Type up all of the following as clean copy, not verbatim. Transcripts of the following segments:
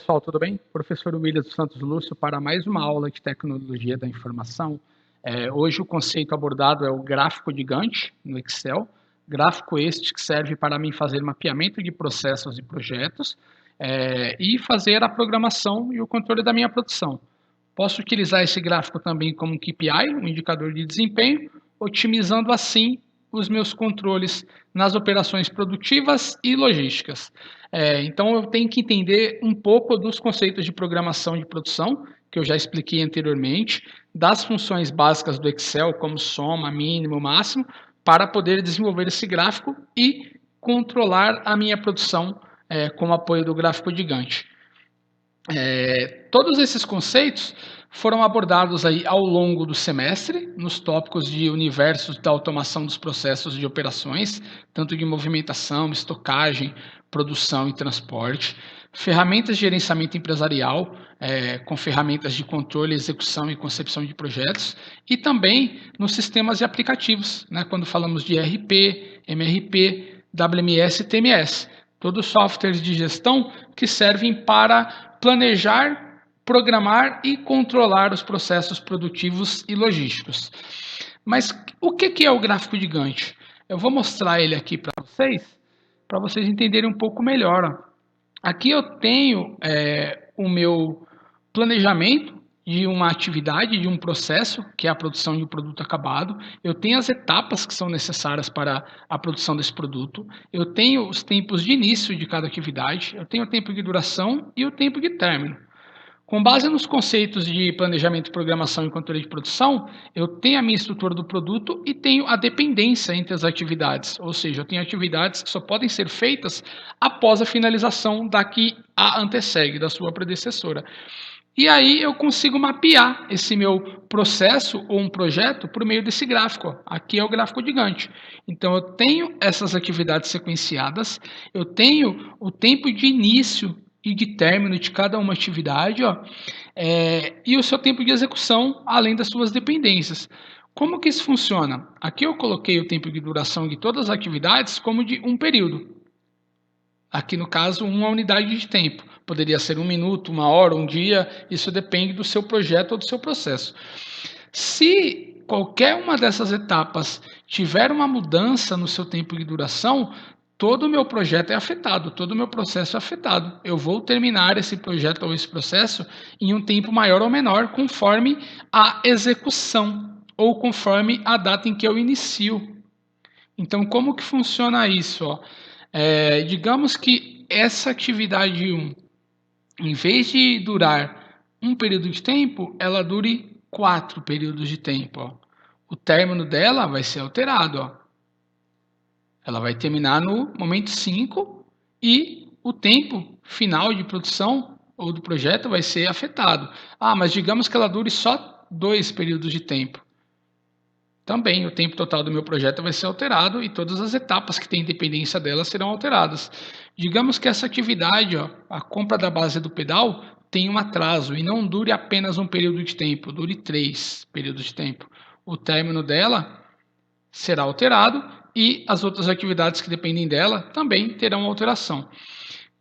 Pessoal, tudo bem? Professor William dos Santos Lúcio para mais uma aula de tecnologia da informação. Hoje o conceito abordado é o gráfico de Gantt no Excel, gráfico este que serve para mim fazer mapeamento de processos e projetos e fazer a programação e o controle da minha produção. Posso utilizar esse gráfico também como um KPI, um indicador de desempenho, otimizando assim os meus controles nas operações produtivas e logísticas. Então, eu tenho que entender um pouco dos conceitos de programação de produção, que eu já expliquei anteriormente, das funções básicas do Excel, como soma, mínimo, máximo, para poder desenvolver esse gráfico e controlar a minha produção com o apoio do gráfico de Gantt. Todos esses conceitos foram abordados aí ao longo do semestre, nos tópicos de universos da automação dos processos de operações, tanto de movimentação, estocagem, produção e transporte, ferramentas de gerenciamento empresarial, com ferramentas de controle, execução e concepção de projetos, e também nos sistemas e aplicativos, né, quando falamos de ERP, MRP, WMS e TMS, todos softwares de gestão que servem para planejar, programar e controlar os processos produtivos e logísticos. Mas o que é o gráfico de Gantt? Eu vou mostrar ele aqui para vocês entenderem um pouco melhor. Aqui eu tenho o meu planejamento de uma atividade, de um processo, que é a produção de um produto acabado. Eu tenho as etapas que são necessárias para a produção desse produto. Eu tenho os tempos de início de cada atividade. Eu tenho o tempo de duração e o tempo de término. Com base nos conceitos de planejamento, programação e controle de produção, eu tenho a minha estrutura do produto e tenho a dependência entre as atividades. Ou seja, eu tenho atividades que só podem ser feitas após a finalização da que a antecede, da sua predecessora. E aí eu consigo mapear esse meu processo ou um projeto por meio desse gráfico. Aqui é o gráfico de Gantt. Então eu tenho essas atividades sequenciadas, eu tenho o tempo de início e de término de cada uma atividade, e o seu tempo de execução, além das suas dependências. Como que isso funciona? Aqui eu coloquei o tempo de duração de todas as atividades como de um período. Aqui, no caso, uma unidade de tempo. Poderia ser 1 minuto, 1 hora, 1 dia, isso depende do seu projeto ou do seu processo. Se qualquer uma dessas etapas tiver uma mudança no seu tempo de duração, todo o meu projeto é afetado, todo o meu processo é afetado. Eu vou terminar esse projeto ou esse processo em um tempo maior ou menor, conforme a execução ou conforme a data em que eu inicio. Então, como que funciona isso? Digamos que essa atividade 1, em vez de durar um período de tempo, ela dure 4 períodos de tempo. O término dela vai ser alterado. Ela vai terminar no momento 5 e o tempo final de produção ou do projeto vai ser afetado. Mas digamos que ela dure só 2 períodos de tempo. Também o tempo total do meu projeto vai ser alterado e todas as etapas que têm dependência dela serão alteradas. Digamos que essa atividade, a compra da base do pedal, tem um atraso e não dure apenas um período de tempo, dure 3 períodos de tempo. O término dela será alterado e as outras atividades que dependem dela também terão alteração.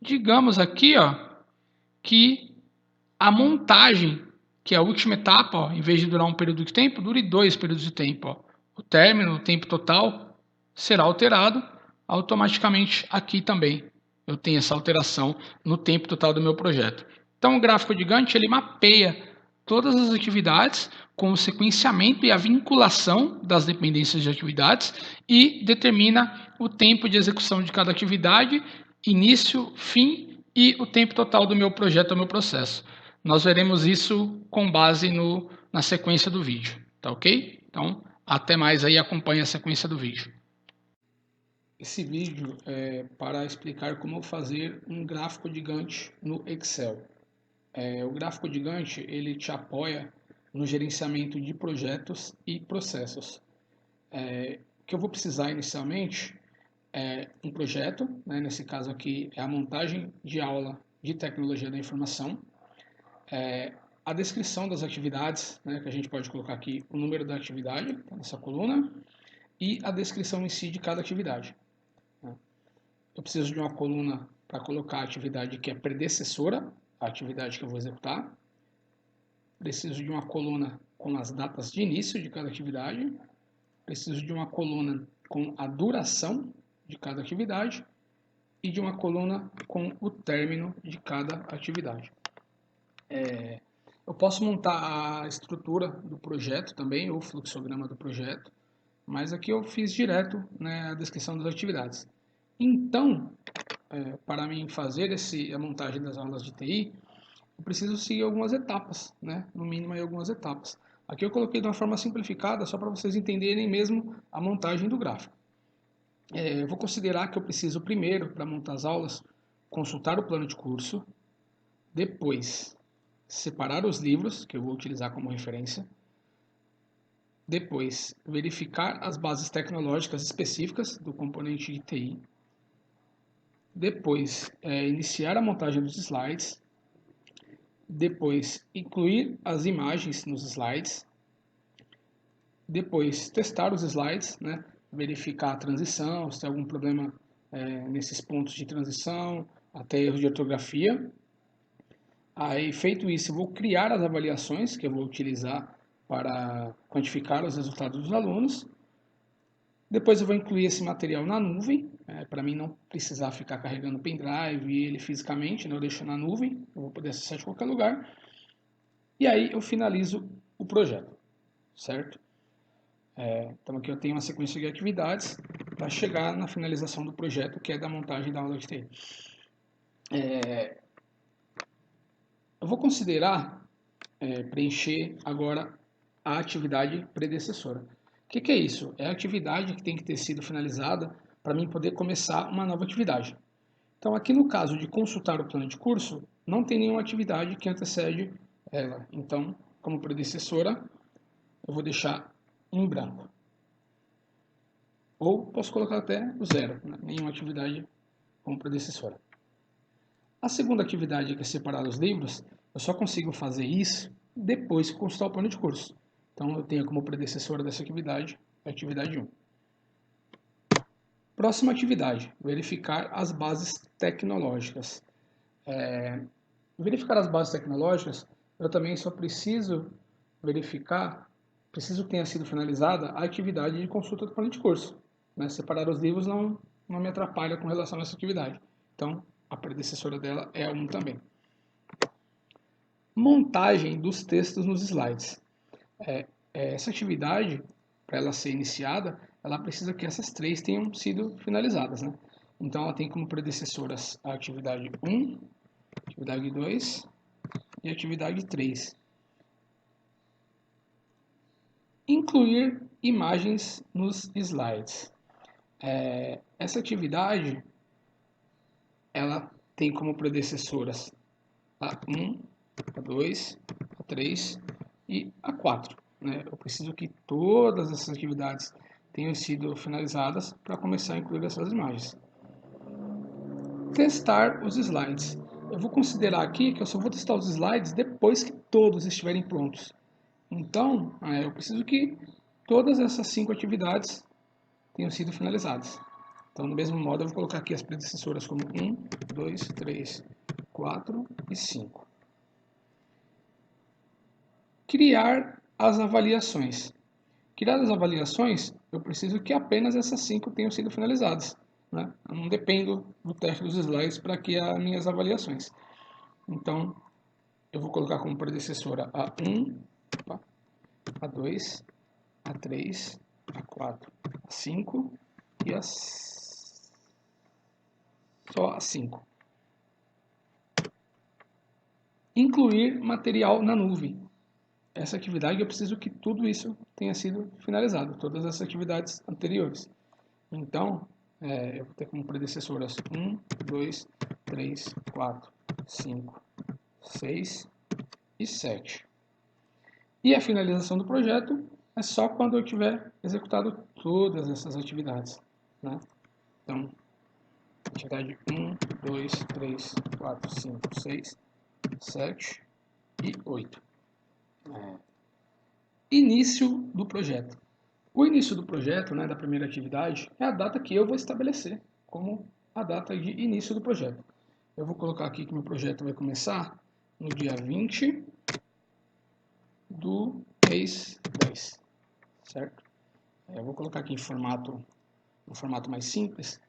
Digamos aqui que a montagem, que é a última etapa, em vez de durar um período de tempo, dure 2 períodos de tempo. O término, o tempo total, será alterado automaticamente aqui também. Eu tenho essa alteração no tempo total do meu projeto. Então, o gráfico de Gantt, ele mapeia todas as atividades com o sequenciamento e a vinculação das dependências de atividades e determina o tempo de execução de cada atividade, início, fim e o tempo total do meu projeto ou meu processo. Nós veremos isso com base na sequência do vídeo, tá ok? Então, até mais aí, acompanhe a sequência do vídeo. Esse vídeo é para explicar como fazer um gráfico de Gantt no Excel. O gráfico de Gantt, ele te apoia no gerenciamento de projetos e processos. O que eu vou precisar inicialmente é um projeto, né? Nesse caso aqui é a montagem de aula de tecnologia da informação, a descrição das atividades, né, que a gente pode colocar aqui o número da atividade, tá nessa coluna, e a descrição em si de cada atividade. Eu preciso de uma coluna para colocar a atividade que é predecessora a atividade que eu vou executar. Preciso de uma coluna com as datas de início de cada atividade. Preciso de uma coluna com a duração de cada atividade e de uma coluna com o término de cada atividade. Eu posso montar a estrutura do projeto também, ou o fluxograma do projeto, mas aqui eu fiz direto, né, a descrição das atividades. Então, para mim fazer a montagem das aulas de TI, eu preciso seguir algumas etapas, né? No mínimo aí algumas etapas. Aqui eu coloquei de uma forma simplificada, só para vocês entenderem mesmo a montagem do gráfico. Eu vou considerar que eu preciso primeiro, para montar as aulas, consultar o plano de curso, depois separar os livros, que eu vou utilizar como referência, depois verificar as bases tecnológicas específicas do componente de TI, depois iniciar a montagem dos slides, depois incluir as imagens nos slides, depois testar os slides, né? Verificar a transição, se tem algum problema nesses pontos de transição, até erros de ortografia. Aí, feito isso, eu vou criar as avaliações que eu vou utilizar para quantificar os resultados dos alunos. Depois eu vou incluir esse material na nuvem, para mim não precisar ficar carregando o pendrive e ele fisicamente, né? Eu deixo na nuvem, eu vou poder acessar de qualquer lugar. E aí eu finalizo o projeto, certo? Então aqui eu tenho uma sequência de atividades para chegar na finalização do projeto, que é da montagem da aula de TI. Eu vou considerar preencher agora a atividade predecessora. O que é isso? É a atividade que tem que ter sido finalizada para mim poder começar uma nova atividade. Então aqui no caso de consultar o plano de curso, não tem nenhuma atividade que antecede ela. Então, como predecessora, eu vou deixar em branco. Ou posso colocar até o zero, né? Nenhuma atividade como predecessora. A segunda atividade, que é separar os livros, eu só consigo fazer isso depois que consultar o plano de curso. Então eu tenho como predecessora dessa atividade a atividade 1. Próxima atividade, verificar as bases tecnológicas. Verificar as bases tecnológicas, eu também só preciso verificar, preciso que tenha sido finalizada a atividade de consulta do plano de curso. Né? Separar os livros não me atrapalha com relação a essa atividade. Então, a predecessora dela é a 1 também. Montagem dos textos nos slides. Essa atividade, para ela ser iniciada, ela precisa que essas 3 tenham sido finalizadas. Né? Então, ela tem como predecessoras a atividade 1, atividade 2 e atividade 3. Incluir imagens nos slides. Essa atividade ela tem como predecessoras a 1, a 2, a 3 e a 4. Né? Eu preciso que todas essas atividades tenham sido finalizadas para começar a incluir essas imagens. Testar os slides. Eu vou considerar aqui que eu só vou testar os slides depois que todos estiverem prontos. Então, eu preciso que todas essas 5 atividades tenham sido finalizadas. Então, do mesmo modo, eu vou colocar aqui as predecessoras como 1, 2, 3, 4 e 5. Criar as avaliações. Criar as avaliações, eu preciso que apenas essas 5 tenham sido finalizadas. Né? Eu não dependo do teste dos slides para criar minhas avaliações. Então, eu vou colocar como predecessora a 1, a 2, a 3, a 4, a 5 e só a 5. Incluir material na nuvem. Essa atividade eu preciso que tudo isso tenha sido finalizado, todas as atividades anteriores. Então, eu vou ter como predecessoras 1, 2, 3, 4, 5, 6 e 7. E a finalização do projeto é só quando eu tiver executado todas essas atividades. Né? Então, atividade 1, 2, 3, 4, 5, 6, 7 e 8. Início do projeto. O início do projeto, né, da primeira atividade, é a data que eu vou estabelecer como a data de início do projeto. Eu vou colocar aqui que meu projeto vai começar no dia 20 do mês 10, certo? Eu vou colocar aqui no formato mais simples,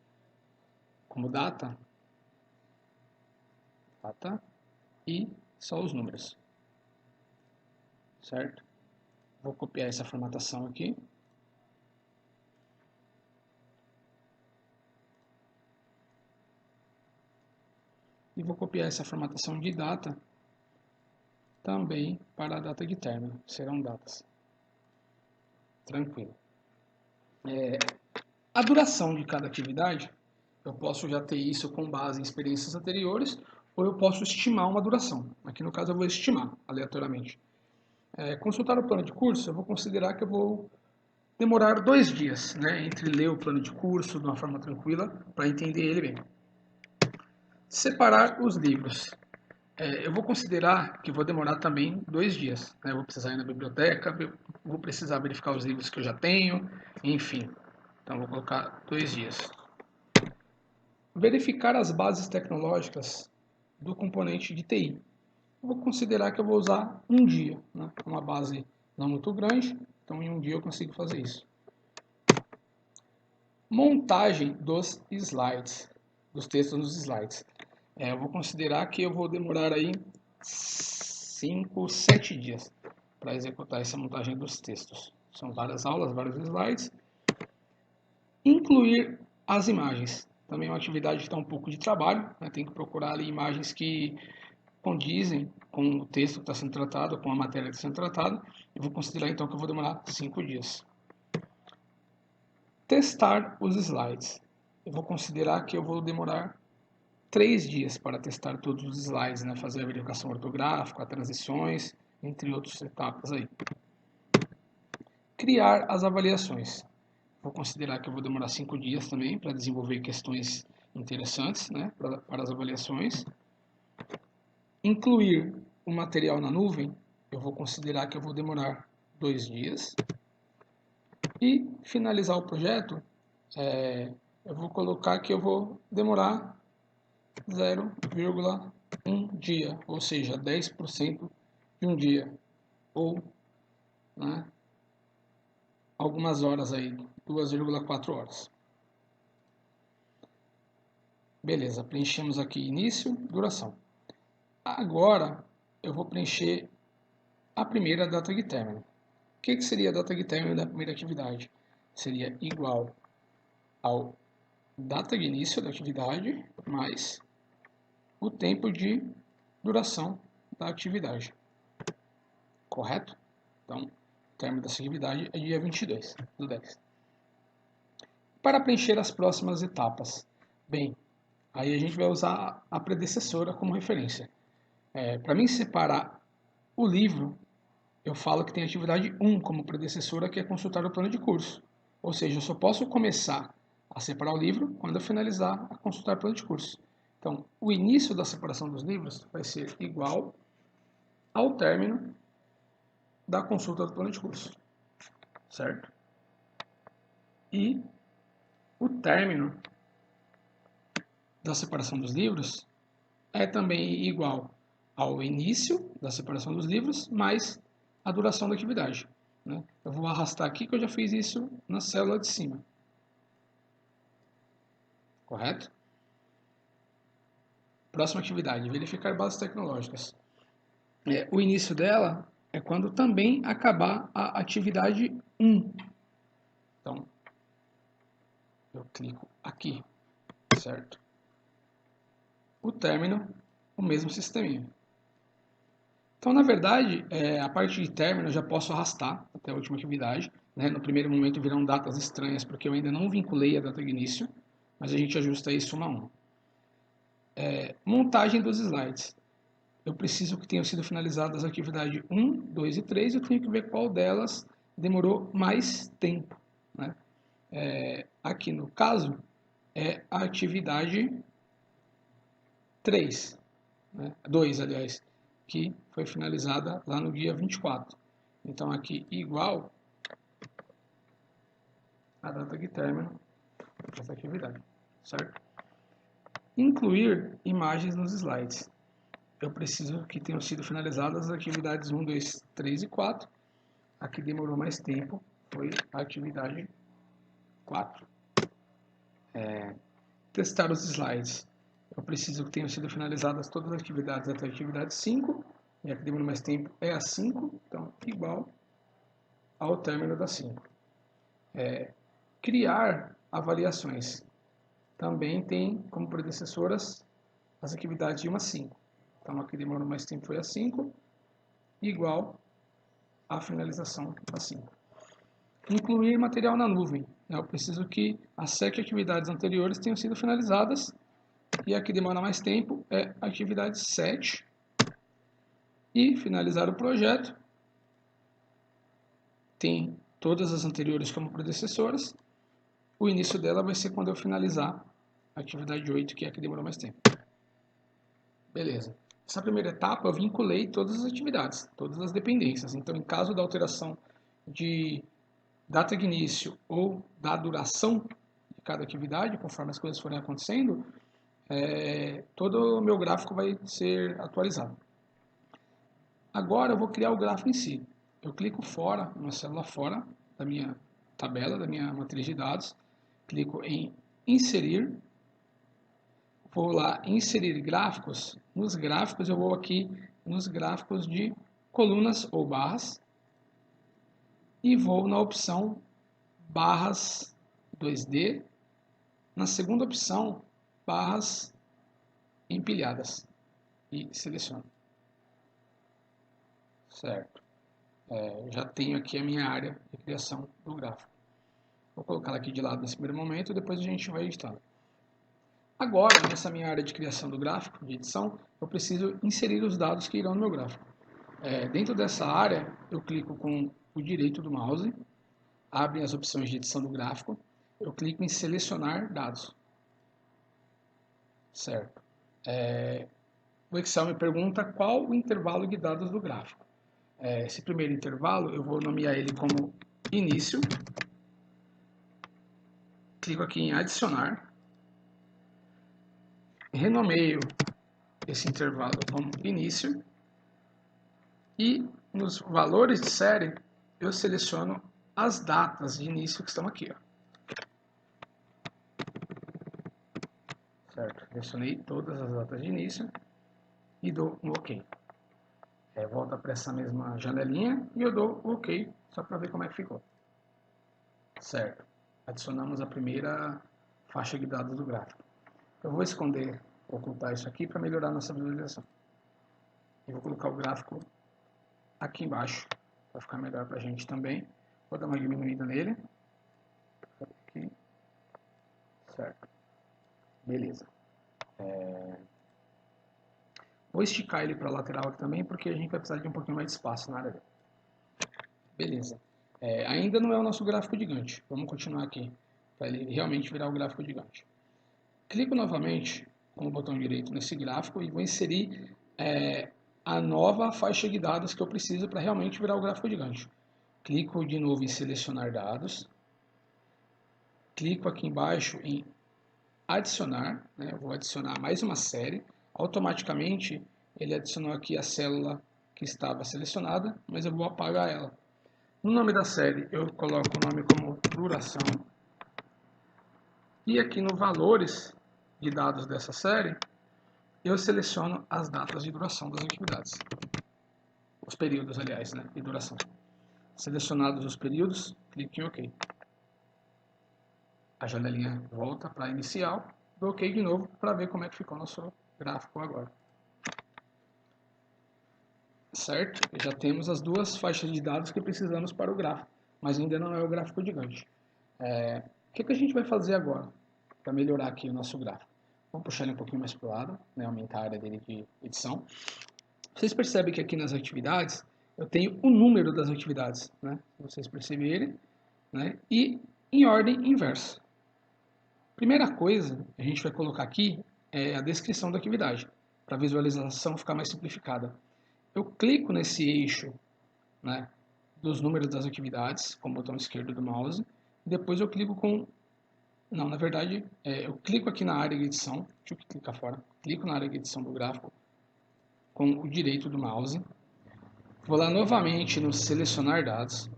como data e só os números, certo? Vou copiar essa formatação aqui. E vou copiar essa formatação de data também para a data de término. Serão datas. Tranquilo. A duração de cada atividade, eu posso já ter isso com base em experiências anteriores, ou eu posso estimar uma duração. Aqui no caso eu vou estimar aleatoriamente. Consultar o plano de curso, eu vou considerar que eu vou demorar 2 dias, né, entre ler o plano de curso de uma forma tranquila, para entender ele bem. Separar os livros. Eu vou considerar que vou demorar também 2 dias. Né? Eu vou precisar ir na biblioteca, vou precisar verificar os livros que eu já tenho, enfim. Então, vou colocar 2 dias. Verificar as bases tecnológicas do componente de TI. Eu vou considerar que eu vou usar 1 dia. Né? Uma base não muito grande, então em 1 dia eu consigo fazer isso. Montagem dos slides, dos textos nos slides. Eu vou considerar que eu vou demorar aí 5, 7 dias para executar essa montagem dos textos. São várias aulas, vários slides. Incluir as imagens. Também é uma atividade que dá um pouco de trabalho. Né? Tem que procurar ali imagens que condizem com o texto que está sendo tratado, com a matéria que está sendo tratada. Eu vou considerar então que eu vou demorar 5 dias. Testar os slides. Eu vou considerar que eu vou demorar 3 dias para testar todos os slides, né? Fazer a verificação ortográfica, transições, entre outras etapas aí. Criar as avaliações. Vou considerar que eu vou demorar 5 dias também para desenvolver questões interessantes, né? para as avaliações. Incluir o material na nuvem, eu vou considerar que eu vou demorar 2 dias. E finalizar o projeto, eu vou colocar que eu vou demorar 0,1 dia, ou seja, 10% de um dia, ou né, algumas horas aí, 2,4 horas. Beleza, preenchemos aqui início, duração. Agora eu vou preencher a primeira data de término. O que seria a data de término da primeira atividade? Seria igual ao data de início da atividade mais o tempo de duração da atividade. Correto? Então, o término dessa atividade é dia 22 do 10. Para preencher as próximas etapas. Bem, aí a gente vai usar a predecessora como referência. Para mim separar o livro, eu falo que tem a atividade 1 como predecessora, que é consultar o plano de curso. Ou seja, eu só posso começar a separar o livro quando eu finalizar a consultar o plano de curso. Então, o início da separação dos livros vai ser igual ao término da consulta do plano de curso, certo? E o término da separação dos livros é também igual ao início da separação dos livros mais a duração da atividade. Né? Eu vou arrastar aqui que eu já fiz isso na célula de cima. Correto? Próxima atividade, verificar bases tecnológicas. O início dela é quando também acabar a atividade 1. Então, eu clico aqui, certo? O término, o mesmo sisteminha. Então, na verdade, a parte de término eu já posso arrastar até a última atividade. Né? No primeiro momento virão datas estranhas, porque eu ainda não vinculei a data de início, mas a gente ajusta isso uma a uma. Montagem dos slides. Eu preciso que tenham sido finalizadas a atividade 1, 2 e 3, eu tenho que ver qual delas demorou mais tempo. Né? Aqui no caso, é a atividade 3, né? 2, aliás, que foi finalizada lá no dia 24. Então, aqui igual a data de término dessa atividade, certo? Incluir imagens nos slides. eu preciso que tenham sido finalizadas as atividades 1, 2, 3 e 4. A que demorou mais tempo foi a atividade 4. Testar os slides. Eu preciso que tenham sido finalizadas todas as atividades até a atividade 5. E a que demorou mais tempo é a 5, então igual ao término da 5. Criar avaliações. Também tem como predecessoras as atividades de 1 a 5. Então, a que demorou mais tempo foi a 5, igual à finalização da 5. Incluir material na nuvem. Eu preciso que as 7 atividades anteriores tenham sido finalizadas, e a que demora mais tempo é a atividade 7. E finalizar o projeto. Tem todas as anteriores como predecessoras. O início dela vai ser quando eu finalizar a atividade 8, que é a que demorou mais tempo. Beleza. Essa primeira etapa eu vinculei todas as atividades, todas as dependências. Então, em caso da alteração de data de início ou da duração de cada atividade, conforme as coisas forem acontecendo, todo o meu gráfico vai ser atualizado. Agora eu vou criar o gráfico em si. Eu clico fora, numa célula fora da minha tabela, da minha matriz de dados, clico em inserir, vou lá inserir gráficos. Nos gráficos eu vou aqui nos gráficos de colunas ou barras e vou na opção barras 2D, na segunda opção barras empilhadas e seleciono. Certo. Já tenho aqui a minha área de criação do gráfico. Vou colocar ela aqui de lado nesse primeiro momento e depois a gente vai editando. Agora, nessa minha área de criação do gráfico, de edição, eu preciso inserir os dados que irão no meu gráfico. Dentro dessa área, eu clico com o direito do mouse, abre as opções de edição do gráfico, eu clico em selecionar dados. Certo. O Excel me pergunta qual o intervalo de dados do gráfico. Esse primeiro intervalo, eu vou nomear ele como início, clico aqui em adicionar, renomeio esse intervalo como início e nos valores de série eu seleciono as datas de início que estão aqui. Certo? Selecionei todas as datas de início e dou um OK. Volta para essa mesma janelinha e eu dou um OK só para ver como é que ficou. Certo? Adicionamos a primeira faixa de dados do gráfico. Eu vou esconder, ocultar isso aqui para melhorar a nossa visualização. Eu vou colocar o gráfico aqui embaixo para ficar melhor para a gente também. Vou dar uma diminuída nele. Aqui. Certo. Beleza. Vou esticar ele para a lateral aqui também, porque a gente vai precisar de um pouquinho mais de espaço na área dele. Beleza. Ainda não é o nosso gráfico gigante. Vamos continuar aqui, para ele realmente virar o gráfico gigante. Clico novamente com o botão direito nesse gráfico e vou inserir a nova faixa de dados que eu preciso para realmente virar o gráfico gigante. Clico de novo em selecionar dados. Clico aqui embaixo em adicionar, eu vou adicionar mais uma série. Automaticamente ele adicionou aqui a célula que estava selecionada, mas eu vou apagar ela. No nome da série eu coloco o nome como duração. E aqui no valores de dados dessa série, eu seleciono as datas de duração das atividades. Os períodos, aliás, de duração. Selecionados os períodos, clique em OK. A janelinha volta para inicial, dou OK de novo para ver como é que ficou o nosso gráfico agora. Certo? Já temos as duas faixas de dados que precisamos para o gráfico, mas ainda não é o gráfico gigante. O que a gente vai fazer agora para melhorar aqui o nosso gráfico? Vamos puxar ele um pouquinho mais para o lado, aumentar a área dele de edição. Vocês percebem que aqui nas atividades eu tenho o número das atividades, se vocês perceberem, e em ordem inversa. Primeira coisa que a gente vai colocar aqui é a descrição da atividade, para a visualização ficar mais simplificada. Eu clico nesse eixo dos números das atividades, com o botão esquerdo do mouse, e depois eu clico com... Não, na verdade, eu clico aqui na área de edição, deixa eu clicar fora, clico na área de edição do gráfico, com o direito do mouse. Vou lá novamente no selecionar dados.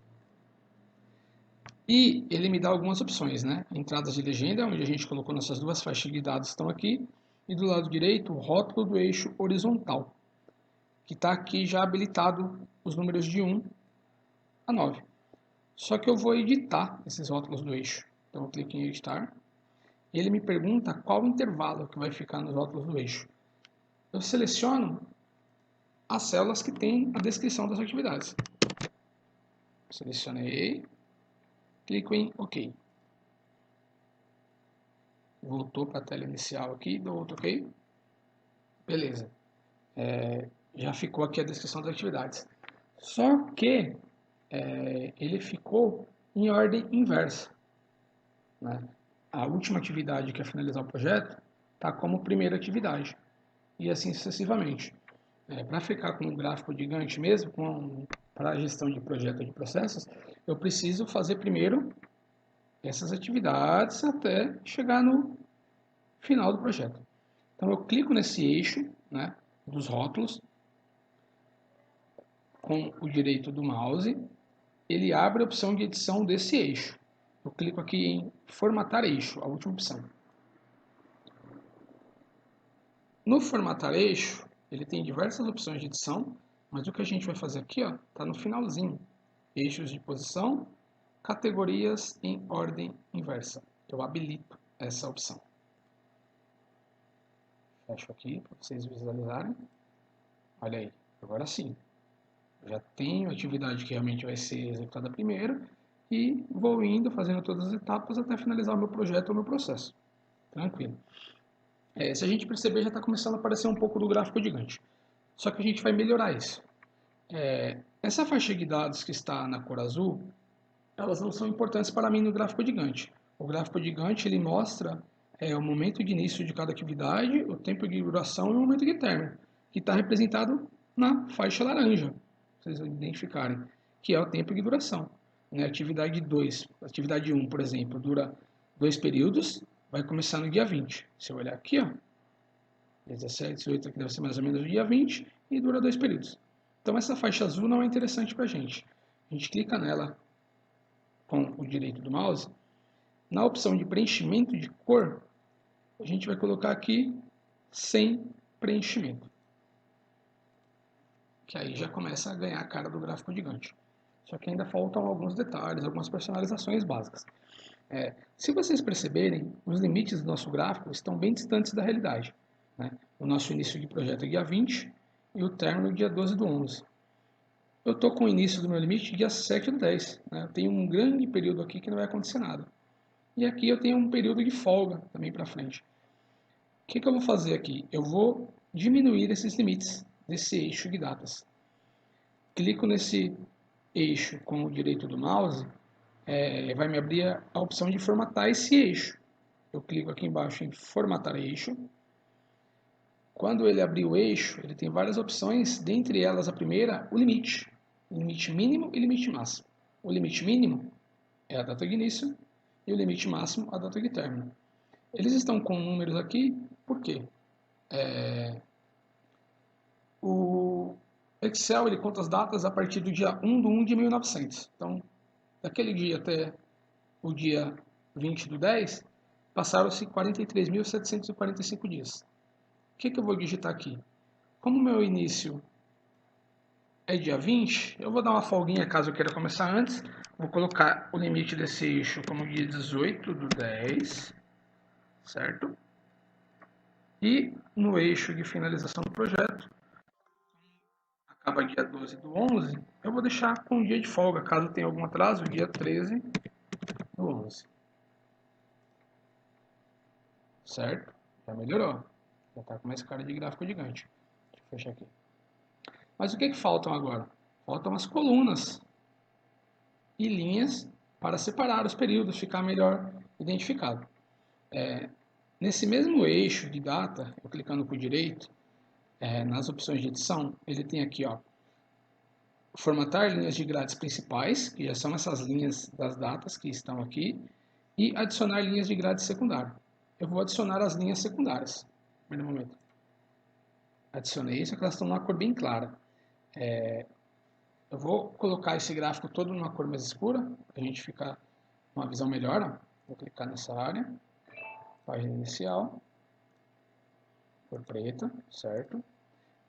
E ele me dá algumas opções, né? Entradas de legenda, onde a gente colocou nossas duas faixas de dados estão aqui. E do lado direito, o rótulo do eixo horizontal, que está aqui já habilitado os números de 1 a 9. Só que eu vou editar esses rótulos do eixo. Então eu clico em editar. E ele me pergunta qual intervalo que vai ficar nos rótulos do eixo. Eu seleciono as células que têm a descrição das atividades. Selecionei, clico em OK. Voltou para a tela inicial aqui, dou outro OK. Beleza. Já ficou aqui a descrição das atividades. Só que ele ficou em ordem inversa, né? A última atividade, que é finalizar o projeto, está como primeira atividade. E assim sucessivamente. Para ficar com um gráfico gigante mesmo, para a gestão de projeto de processos, eu preciso fazer primeiro essas atividades até chegar no final do projeto. Então eu clico nesse eixo, né, dos rótulos, com o direito do mouse, ele abre a opção de edição desse eixo. Eu clico aqui em formatar eixo, a última opção. No formatar eixo, ele tem diversas opções de edição, mas o que a gente vai fazer aqui está no finalzinho. Eixos de posição, categorias em ordem inversa. Eu habilito essa opção. Fecho aqui para vocês visualizarem. Olha aí, agora sim. Já tenho a atividade que realmente vai ser executada primeiro e vou indo, fazendo todas as etapas até finalizar o meu projeto ou o meu processo. Tranquilo. Se a gente perceber, já está começando a aparecer um pouco do gráfico gigante. Só que a gente vai melhorar isso. Essa faixa de dados que está na cor azul, elas não são importantes para mim no gráfico gigante. O gráfico gigante ele mostra o momento de início de cada atividade, o tempo de duração e o momento de término, que está representado na faixa laranja, para vocês identificarem, que é o tempo de duração. Atividade 2, atividade 1, por exemplo, dura 2 períodos, vai começar no dia 20. Se eu olhar aqui, 17, 18, aqui deve ser mais ou menos o dia 20, e dura 2 períodos. Então essa faixa azul não é interessante para a gente. A gente clica nela com o direito do mouse. Na opção de preenchimento de cor, a gente vai colocar aqui sem preenchimento. Que aí já começa a ganhar a cara do gráfico gigante. Só que ainda faltam alguns detalhes, algumas personalizações básicas. Se vocês perceberem, os limites do nosso gráfico estão bem distantes da realidade. Né? O nosso início de projeto é dia 20 e o término dia 12 do 11. Eu estou com o início do meu limite dia 7 do 10. Né? Eu tenho um grande período aqui que não vai acontecer nada. E aqui eu tenho um período de folga também para frente. O que eu vou fazer aqui? Eu vou diminuir esses limites desse eixo de datas. Clico nesse eixo com o direito do mouse, vai me abrir a opção de formatar esse eixo. Eu clico aqui embaixo em formatar eixo. Quando ele abrir o eixo, ele tem várias opções, dentre elas a primeira, o limite. Limite mínimo e limite máximo. O limite mínimo é a data de início e o limite máximo a data de término. Eles estão com números aqui, por quê? O Excel ele conta as datas a partir do dia 1 de 1 de 1900. Então, daquele dia até o dia 20 do 10, passaram-se 43.745 dias. O que eu vou digitar aqui? Como o meu início é dia 20, eu vou dar uma folguinha caso eu queira começar antes. Vou colocar o limite desse eixo como dia 18 do 10, certo? E no eixo de finalização do projeto, acaba dia 12 do 11, eu vou deixar com um dia de folga, caso tenha algum atraso, dia 13 do 11. Certo? Já melhorou. Já está com mais cara de gráfico gigante. Deixa eu fechar aqui. Mas o que faltam agora? Faltam as colunas e linhas para separar os períodos, ficar melhor identificado. Nesse mesmo eixo de data, eu clicando com o direito, nas opções de edição, ele tem aqui, formatar linhas de grades principais, que já são essas linhas das datas que estão aqui, e adicionar linhas de grade secundária. Eu vou adicionar as linhas secundárias, no momento. Adicionei, só que elas estão numa cor bem clara. Eu vou colocar esse gráfico todo numa cor mais escura, para a gente ficar uma visão melhor. Ó. Vou clicar nessa área, página inicial, cor preta, certo?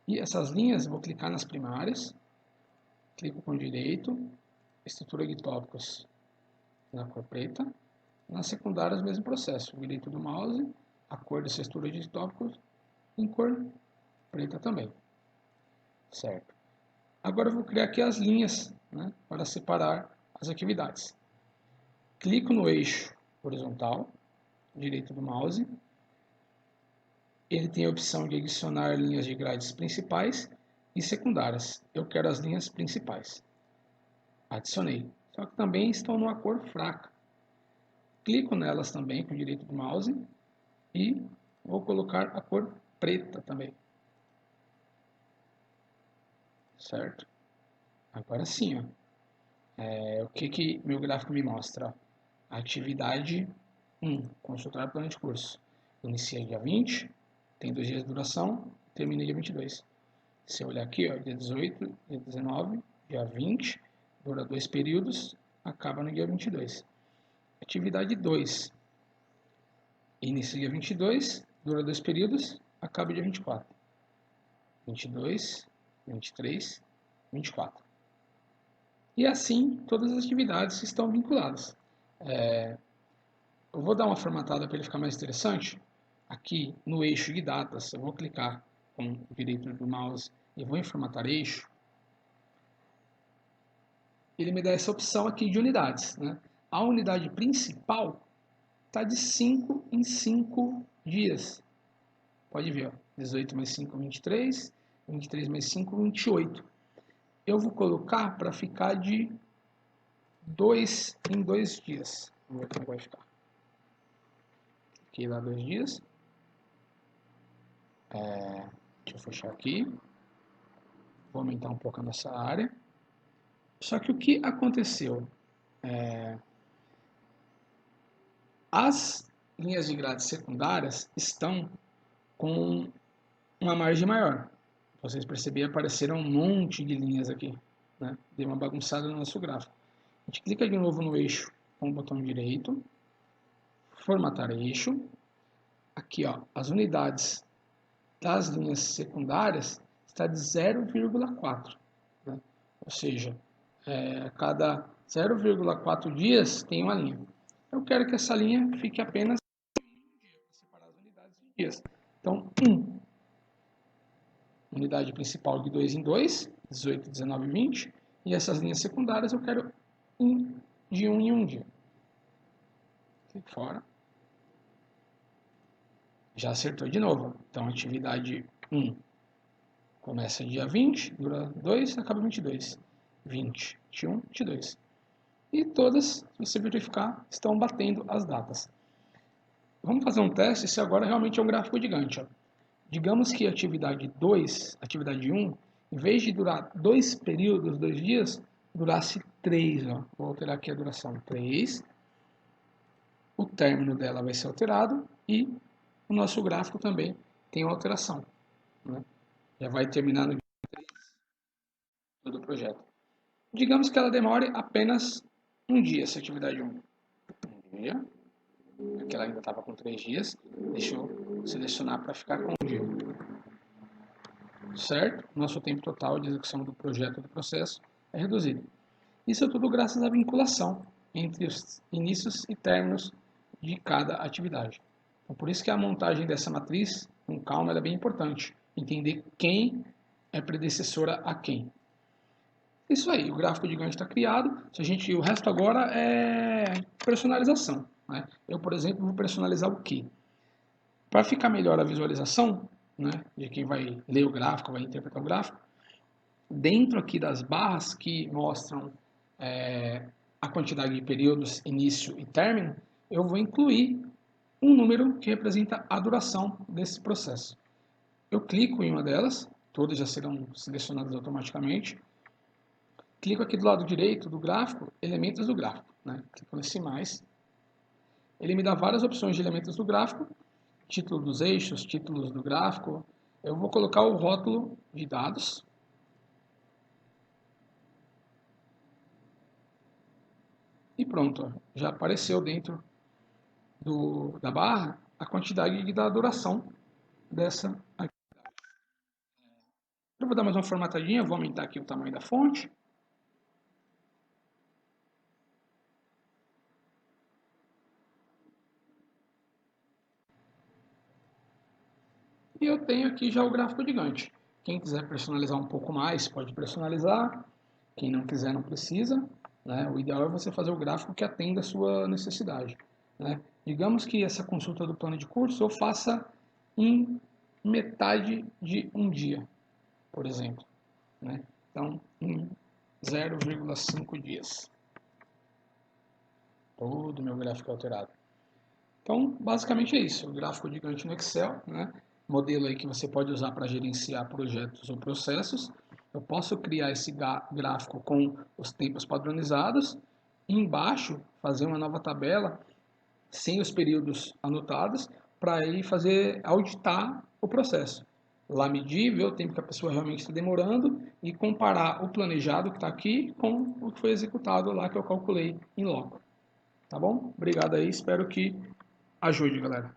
E essas linhas, vou clicar nas primárias, clico com direito, estrutura de tópicos na cor preta, nas secundárias o mesmo processo, direito do mouse, a cor dessa estrutura de tópicos em cor preta também, certo? Agora eu vou criar aqui as linhas, né, para separar as atividades. Clico no eixo horizontal, direito do mouse, ele tem a opção de adicionar linhas de grades principais e secundárias. Eu quero as linhas principais. Adicionei. Só que também estão numa cor fraca. Clico nelas também com o direito do mouse e vou colocar a cor preta também. Certo? Agora sim, ó. O que meu gráfico me mostra? Atividade 1, consultar plano de curso. Inicia dia 20, tem 2 dias de duração, termina dia 22. Se eu olhar aqui, ó, dia 18, dia 19, dia 20, dura 2 períodos, acaba no dia 22. Atividade 2, inicia dia 22, dura 2 períodos, acaba dia 24. 22, 23, 24. E assim, todas as atividades estão vinculadas. Eu vou dar uma formatada para ele ficar mais interessante. Aqui no eixo de datas, eu vou clicar com o direito do mouse e vou em formatar eixo. Ele me dá essa opção aqui de unidades. Né? A unidade principal está de 5 em 5 dias. Pode ver, ó, 18 mais 5, 23, 23 mais 5, 28. Eu vou colocar para ficar de 2 em 2 dias. Vamos ver como vai ficar. Aqui dá 2 dias. Deixa eu fechar aqui. Vou aumentar um pouco nessa área. Só que o que aconteceu? As linhas de grade secundárias estão com uma margem maior. Vocês perceberam, apareceram um monte de linhas aqui. Né? Deu uma bagunçada no nosso gráfico. A gente clica de novo no eixo com o botão direito, formatar eixo. Aqui, ó, as unidades das linhas secundárias está de 0,4. Né? Ou seja, a cada 0,4 dias tem uma linha. Eu quero que essa linha fique apenas um dia, para separar as unidades de dias. Então, 1. Unidade principal de 2 em 2, 18, 19 e 20. E essas linhas secundárias eu quero de 1 em 1 dia. Clique fora. Já acertou de novo. Então, atividade 1 começa dia 20, dura 2, acaba 22. 20, 21, 22. E todas, se você verificar, estão batendo as datas. Vamos fazer um teste se agora realmente é um gráfico gigante. Ó. Digamos que a atividade 2, atividade 1, em vez de durar 2 períodos, 2 dias, durasse 3. Ó. Vou alterar aqui a duração 3. O término dela vai ser alterado e o nosso gráfico também tem uma alteração. Né? Já vai terminar no dia 3 do projeto. Digamos que ela demore apenas um dia, essa atividade 1. Um dia. Aqui ela ainda estava com 3 dias. Deixa eu selecionar para ficar com um dia. Certo? Nosso tempo total de execução do projeto do processo é reduzido. Isso é tudo graças à vinculação entre os inícios e términos de cada atividade. Então, por isso que a montagem dessa matriz, com calma, é bem importante. Entender quem é predecessora a quem. Isso aí, o gráfico gigante está criado. O resto agora é personalização. Né? Eu, por exemplo, vou personalizar o quê? Para ficar melhor a visualização, né, de quem vai ler o gráfico, vai interpretar o gráfico, dentro aqui das barras que mostram a quantidade de períodos, início e término, eu vou incluir um número que representa a duração desse processo. Eu clico em uma delas, todas já serão selecionadas automaticamente. Clico aqui do lado direito do gráfico, elementos do gráfico. Né? Clico nesse mais. Ele me dá várias opções de elementos do gráfico, título dos eixos, títulos do gráfico, Eu vou colocar o rótulo de dados. E pronto, ó, já apareceu dentro da barra a quantidade da duração dessa aqui. Eu vou dar mais uma formatadinha, vou aumentar aqui o tamanho da fonte. E eu tenho aqui já o gráfico de Gantt. Quem quiser personalizar um pouco mais, pode personalizar. Quem não quiser, não precisa. Né? O ideal é você fazer o gráfico que atenda a sua necessidade. Né? Digamos que essa consulta do plano de curso eu faça em metade de um dia, por exemplo. Né? Então, em 0,5 dias. Todo o meu gráfico é alterado. Então, basicamente é isso. O gráfico de Gantt no Excel, né? Modelo aí que você pode usar para gerenciar projetos ou processos. Eu posso criar esse gráfico com os tempos padronizados. E embaixo, fazer uma nova tabela sem os períodos anotados para aí fazer auditar o processo. Lá medir, ver o tempo que a pessoa realmente está demorando e comparar o planejado que está aqui com o que foi executado lá que eu calculei em loco. Tá bom? Obrigado aí, espero que ajude, galera.